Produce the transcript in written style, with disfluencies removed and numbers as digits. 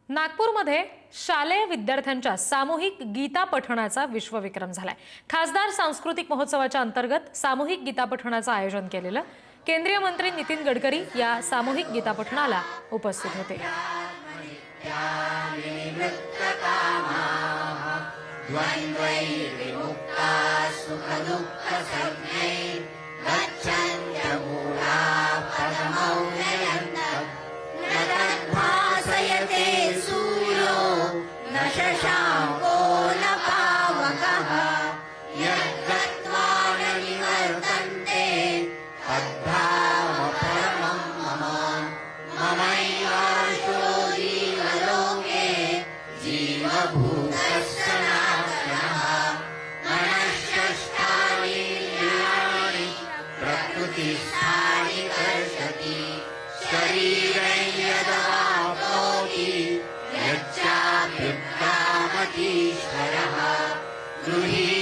नागपूरमध्ये शालेय विद्यार्थ्यांच्या सामूहिक गीता पठणाचा विश्वविक्रम झालाय। खासदार सांस्कृतिक महोत्सवाच्या अंतर्गत सामूहिक गीता पठणाचं आयोजन केलेलं। केंद्रीय मंत्री नितीन गडकरी या सामूहिक गीता पठणाला उपस्थित होते। शशांको न पावकः यद्गत्वा न निवर्तन्ते तद्धाम परमं मम ममैवांशो जीवलोके जीवभूतः सनातनः मनश्चष्टानि इंद्रियाणि प्रकृतिस्थानि कर्षति शरीरं यदवाप्नोति यच्चाप्युत्क्रामतीश्वरः गृही